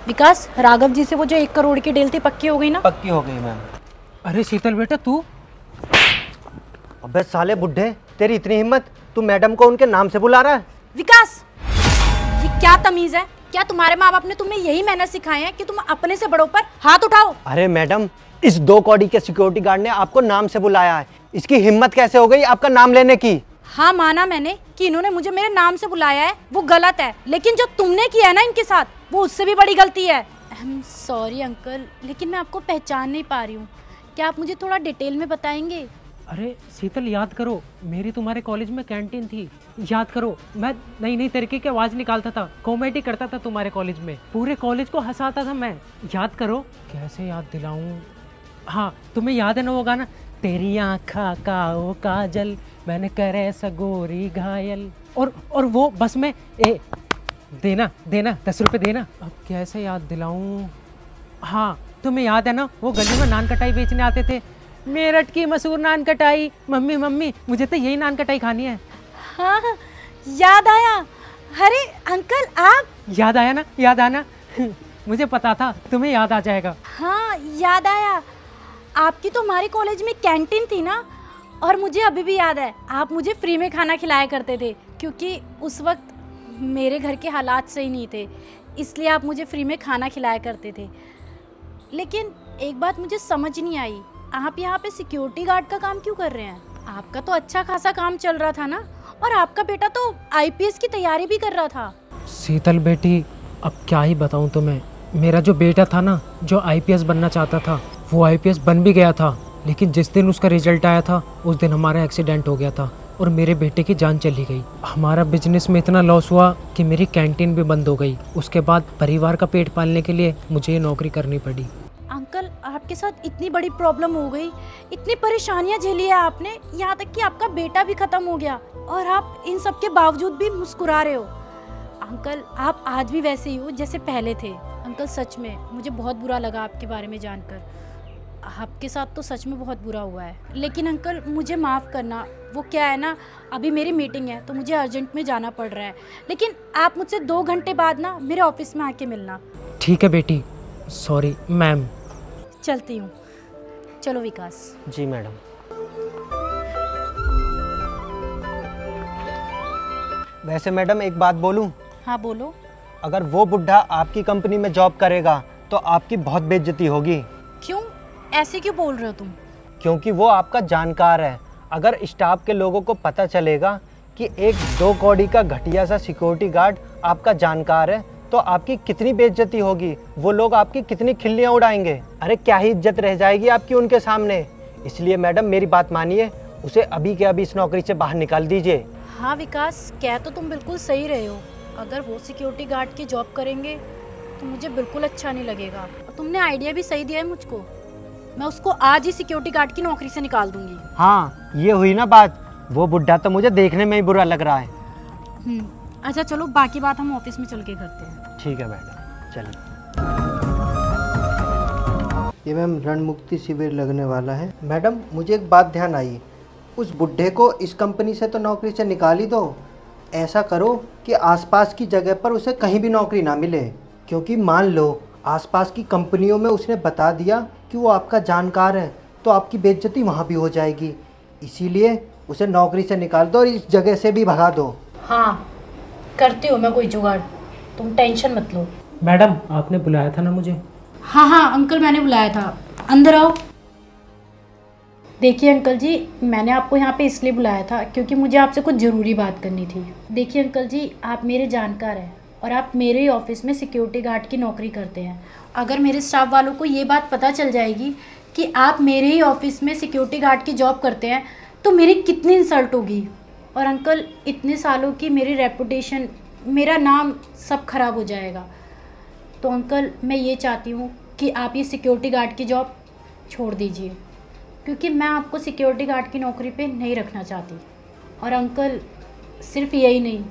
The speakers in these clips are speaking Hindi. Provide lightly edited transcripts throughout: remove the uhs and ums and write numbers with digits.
विकास, राघव जी से वो जो 1 करोड़ की डील थी पक्की हो गई ना? पक्की हो गई मैम। अरे शीतल बेटा तू? अबे साले बुड्ढे, तेरी इतनी हिम्मत, तू मैडम को उनके नाम से बुला रहा है? विकास, ये क्या तमीज है? क्या तुम्हारे माँ बाप ने तुम्हें यही मैनर सिखाए हैं कि तुम अपने से बड़ों पर हाथ उठाओ? अरे मैडम, इस 2 कौड़ी के सिक्योरिटी गार्ड ने आपको नाम से बुलाया है। इसकी हिम्मत कैसे हो गई आपका नाम लेने की? हाँ, माना मैंने कि इन्होंने मुझे मेरे नाम से बुलाया है, वो गलत है, लेकिन जो तुमने किया है ना इनके साथ, वो उससे भी बड़ी गलती है। सॉरी अंकल, लेकिन मैं आपको पहचान नहीं पा रही हूँ। क्या आप मुझे थोड़ा डिटेल में बताएंगे? अरे शीतल याद करो, मेरी तुम्हारे कॉलेज में कैंटीन थी, याद करो। मैं नई नई तरीके की आवाज़ निकालता था, कॉमेडी करता था तुम्हारे कॉलेज में, पूरे कॉलेज को हंसाता था मैं। याद करो। कैसे याद दिलाऊं? हाँ, तुम्हें याद है ना वो गाना, तेरी आँखा का ओ काजल, मैंने करे सगोरी घायल। और वो बस में देना 10 रुपये देना। अब कैसे याद दिलाऊं? हाँ, तुम्हें याद है ना वो गली में नान कटाई बेचने आते थे, मेरठ की मशहूर नान कटाई, मम्मी मम्मी मुझे तो यही नान कटाई खानी है। हाँ, याद आया। अरे अंकल आप? याद आया ना? याद आना मुझे पता था तुम्हें याद आ जाएगा। हाँ, याद आया। आपकी तो हमारे कॉलेज में कैंटीन थी ना, और मुझे अभी भी याद है आप मुझे फ्री में खाना खिलाया करते थे, क्योंकि उस वक्त मेरे घर के हालात सही नहीं थे, इसलिए आप मुझे फ्री में खाना खिलाया करते थे। लेकिन एक बात मुझे समझ नहीं आई, आप यहाँ पे सिक्योरिटी गार्ड का काम क्यों कर रहे हैं? आपका तो अच्छा खासा काम चल रहा था ना, और आपका बेटा तो आईपीएस की तैयारी भी कर रहा था। शीतल बेटी, अब क्या ही बताऊं तुम्हें। मेरा जो बेटा था ना, जो आईपीएस बनना चाहता था, वो आईपीएस बन भी गया था, लेकिन जिस दिन उसका रिजल्ट आया था उस दिन हमारा एक्सीडेंट हो गया था और मेरे बेटे की जान चली गई। हमारा बिजनेस में इतना लॉस हुआ कि मेरी कैंटीन भी बंद हो गई। उसके बाद परिवार का पेट पालने के लिए मुझे ये नौकरी करनी पड़ी। अंकल, आपके साथ इतनी बड़ी प्रॉब्लम हो गई, इतनी परेशानियां झेली है आपने, यहाँ तक कि आपका बेटा भी खत्म हो गया, और आप इन सब के बावजूद भी मुस्कुरा रहे हो। अंकल, आप आज भी वैसे ही हो जैसे पहले थे। अंकल, सच में मुझे बहुत बुरा लगा आपके बारे में जानकर। आपके साथ तो सच में बहुत बुरा हुआ है, लेकिन अंकल मुझे माफ़ करना। वो क्या है ना, अभी मेरी मीटिंग है तो मुझे अर्जेंट में जाना पड़ रहा है, लेकिन आप मुझसे 2 घंटे बाद ना मेरे ऑफिस में आके मिलना। ठीक है बेटी। Sorry ma'am. चलती हूँ। चलो विकास। जी मैडम। वैसे मैडम एक बात बोलूं? हाँ बोलो। अगर वो बुढ़ा आपकी कंपनी में जॉब करेगा तो आपकी बहुत बेइज्जती होगी। क्यों? ऐसे क्यों बोल रहे हो तुम? क्योंकि वो आपका जानकार है। अगर स्टाफ के लोगों को पता चलेगा कि एक 2 कौड़ी का घटिया सा सिक्योरिटी गार्ड आपका जानकार है, तो आपकी कितनी बेइज्जती होगी, वो लोग आपकी कितनी खिल्लियाँ उड़ाएंगे। अरे क्या ही इज्जत रह जाएगी आपकी उनके सामने। इसलिए मैडम मेरी बात मानिए, उसे अभी के अभी इस नौकरी से बाहर निकाल दीजिए। हाँ विकास, कह तो तुम बिल्कुल सही रहे हो। अगर वो सिक्योरिटी गार्ड की जॉब करेंगे तो मुझे बिल्कुल अच्छा नहीं लगेगा, और तुमने आइडिया भी सही दिया है मुझको। मैं उसको आज ही सिक्योरिटी गार्ड की नौकरी से निकाल दूंगी। हाँ, ये हुई ना बात। वो बुढ़ा तो मुझे देखने में ही बुरा लग रहा है। अच्छा चलो, बाकी बात हम ऑफिस में चल के करते हैं। ठीक है मैडम, चलिए। ये मैम रणमुक्ति शिविर लगने वाला है। मैडम मुझे एक बात ध्यान आई, उस बुढ़े को इस कंपनी से तो नौकरी से निकाल ही दो। ऐसा करो कि आसपास की जगह पर उसे कहीं भी नौकरी ना मिले, क्योंकि मान लो आसपास की कंपनियों में उसने बता दिया कि वो आपका जानकार है, तो आपकी बेइज्जती वहाँ भी हो जाएगी। इसीलिए उसे नौकरी से निकाल दो और इस जगह से भी भगा दो। हाँ, करती हूँ मैं कोई जुगाड़, तुम टेंशन मत लो। मैडम आपने बुलाया था ना मुझे? हाँ हाँ अंकल, मैंने बुलाया था। अंदर आओ। देखिए अंकल जी, मैंने आपको यहाँ पे इसलिए बुलाया था क्योंकि मुझे आपसे कुछ ज़रूरी बात करनी थी। देखिए अंकल जी, आप मेरे जानकार हैं और आप मेरे ही ऑफिस में सिक्योरिटी गार्ड की नौकरी करते हैं। अगर मेरे स्टाफ वालों को ये बात पता चल जाएगी कि आप मेरे ही ऑफिस में सिक्योरिटी गार्ड की जॉब करते हैं, तो मेरी कितनी इंसल्ट होगी। और अंकल, इतने सालों की मेरी रेपुटेशन, मेरा नाम सब खराब हो जाएगा। तो अंकल, मैं ये चाहती हूँ कि आप ये सिक्योरिटी गार्ड की जॉब छोड़ दीजिए, क्योंकि मैं आपको सिक्योरिटी गार्ड की नौकरी पे नहीं रखना चाहती। और अंकल, सिर्फ यही नहीं,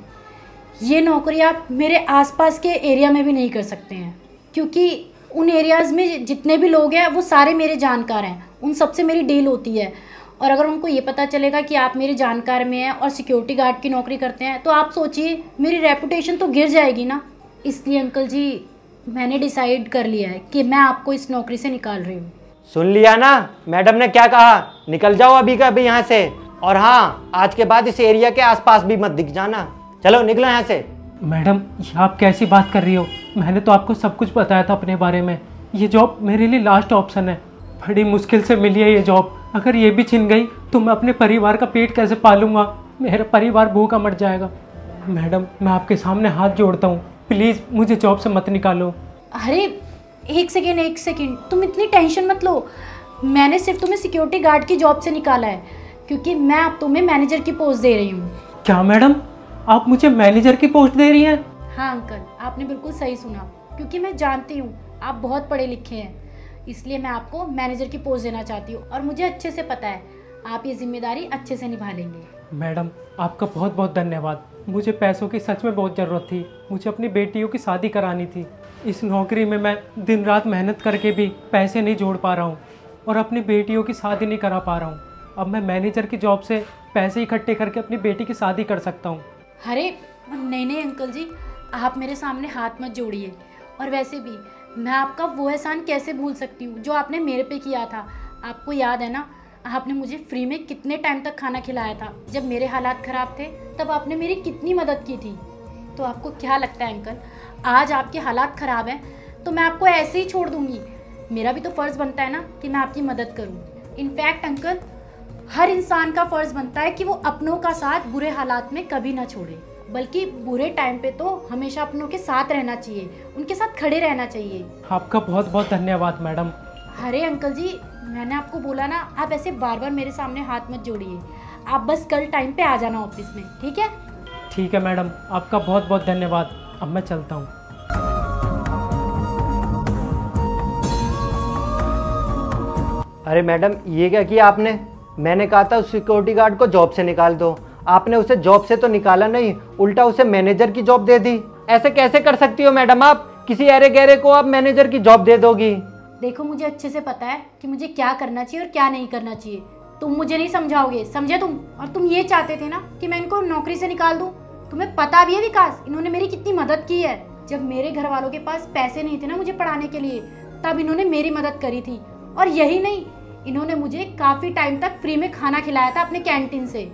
ये नौकरी आप मेरे आसपास के एरिया में भी नहीं कर सकते हैं, क्योंकि उन एरियाज़ में जितने भी लोग हैं वो सारे मेरे जानकार हैं, उन सबसे मेरी डील होती है। और अगर उनको ये पता चलेगा कि आप मेरे जानकार में हैं और सिक्योरिटी गार्ड की नौकरी करते हैं, तो आप सोचिए मेरी रेपुटेशन तो गिर जाएगी ना। इसलिए अंकल जी, मैंने डिसाइड कर लिया है कि मैं आपको इस नौकरी से निकाल रही हूँ। सुन लिया ना मैडम ने क्या कहा, निकल जाओ अभी का अभी यहाँ से। और हाँ, आज के बाद इस एरिया के आसपास भी मत दिख जाना। चलो निकलो यहाँ से। मैडम ये आप कैसी बात कर रही हो? मैंने तो आपको सब कुछ बताया था अपने बारे में। ये जॉब मेरे लिए लास्ट ऑप्शन है। बड़ी मुश्किल से मिली है ये जॉब। अगर ये भी छिन गई तो मैं अपने परिवार का पेट कैसे पालूंगा? मेरा परिवार भूखा मर जाएगा। मैडम मैं आपके सामने हाथ जोड़ता हूँ, प्लीज़ मुझे जॉब से मत निकालो। अरे एक सेकेंड, तुम इतनी टेंशन मत लो। मैंने सिर्फ तुम्हें सिक्योरिटी गार्ड की जॉब से निकाला है क्योंकि मैं अब तुम्हें मैनेजर की पोस्ट दे रही हूँ। क्या मैडम, आप मुझे मैनेजर की पोस्ट दे रही हैं? हाँ अंकल, आपने बिल्कुल सही सुना। क्योंकि मैं जानती हूँ आप बहुत पढ़े लिखे हैं, इसलिए मैं आपको मैनेजर की पोस्ट देना चाहती हूँ। और मुझे अच्छे से पता है आप ये जिम्मेदारी अच्छे से निभा लेंगे। मैडम आपका बहुत बहुत धन्यवाद। मुझे पैसों की सच में बहुत ज़रूरत थी। मुझे अपनी बेटियों की शादी करानी थी। इस नौकरी में मैं दिन रात मेहनत करके भी पैसे नहीं जोड़ पा रहा हूँ और अपनी बेटियों की शादी नहीं करा पा रहा हूँ। अब मैं मैनेजर की जॉब से पैसे इकट्ठे करके अपनी बेटी की शादी कर सकता हूँ। अरे नहीं अंकल जी, आप मेरे सामने हाथ मत जोड़िए। और वैसे भी मैं आपका वो एहसान कैसे भूल सकती हूँ जो आपने मेरे पे किया था। आपको याद है ना, आपने मुझे फ्री में कितने टाइम तक खाना खिलाया था। जब मेरे हालात ख़राब थे तब आपने मेरी कितनी मदद की थी। तो आपको क्या लगता है अंकल, आज आपके हालात ख़राब हैं तो मैं आपको ऐसे ही छोड़ दूँगी? मेरा भी तो फ़र्ज़ बनता है ना कि मैं आपकी मदद करूँ। इनफैक्ट अंकल, हर इंसान का फ़र्ज़ बनता है कि वो अपनों का साथ बुरे हालात में कभी ना छोड़े, बल्कि बुरे टाइम पे तो हमेशा अपनों के साथ रहना चाहिए, उनके साथ खड़े रहना चाहिए। आपका बहुत बहुत धन्यवाद मैडम। अरे अंकल जी, मैंने आपको बोला ना, आप ऐसे बार बार मेरे सामने हाथ मत जोड़िए। आप बस कल टाइम पे आ जाना ऑफिस में, ठीक है? ठीक है मैडम, आपका बहुत बहुत धन्यवाद। अब मैं चलता हूँ। अरे मैडम ये क्या किया आपने? मैंने कहा था उस सिक्योरिटी गार्ड को जॉब से निकाल दो, आपने उसे जॉब से तो निकाला नहीं, उल्टा उसे मैनेजर की जॉब दे दी। ऐसे कैसे कर सकती हो मैडम आप? किसी अरे गहरे को आप मैनेजर की जॉब दे दोगी? देखो मुझे अच्छे से पता है कि मुझे क्या करना चाहिए और क्या नहीं करना चाहिए। तुम मुझे नहीं समझाओगे, समझे तुम? और तुम ये चाहते थे ना कि मैं इनको नौकरी से निकाल दूं। तुम्हें पता भी है विकास, इन्होंने मेरी कितनी मदद की है। जब मेरे घर वालों के पास पैसे नहीं थे ना मुझे पढ़ाने के लिए, तब इन्होंने मेरी मदद करी थी। और यही नहीं, इन्होंने मुझे काफ़ी टाइम तक फ्री में खाना खिलाया था अपने कैंटीन से।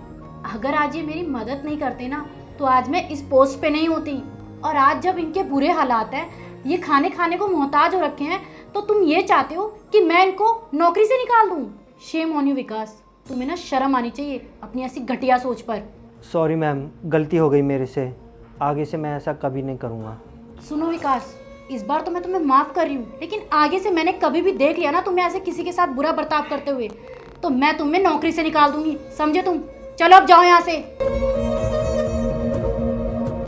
अगर आज ये मेरी मदद नहीं करते ना तो आज मैं इस पोस्ट पे नहीं होती। और आज जब इनके बुरे हालात हैं, ये खाने को मोहताज हो रखे हैं, तो तुम ये चाहते हो कि मैं इनको नौकरी से निकाल दूं? शेम ऑन यू विकास, तुम्हें ना शर्म आनी चाहिए अपनी ऐसी घटिया सोच पर। सॉरी मैम, गलती हो गई मेरे से, आगे से मैं ऐसा कभी नहीं करूँगा। सुनो विकास, इस बार तो मैं तुम्हें माफ़ कर रही हूँ, लेकिन आगे से मैंने कभी भी देख लिया ना तुम्हें ऐसे किसी के साथ बुरा बर्ताव करते हुए, तो मैं तुम्हें नौकरी से निकाल दूंगी, समझे तुम? चलो अब जाओ यहाँ से।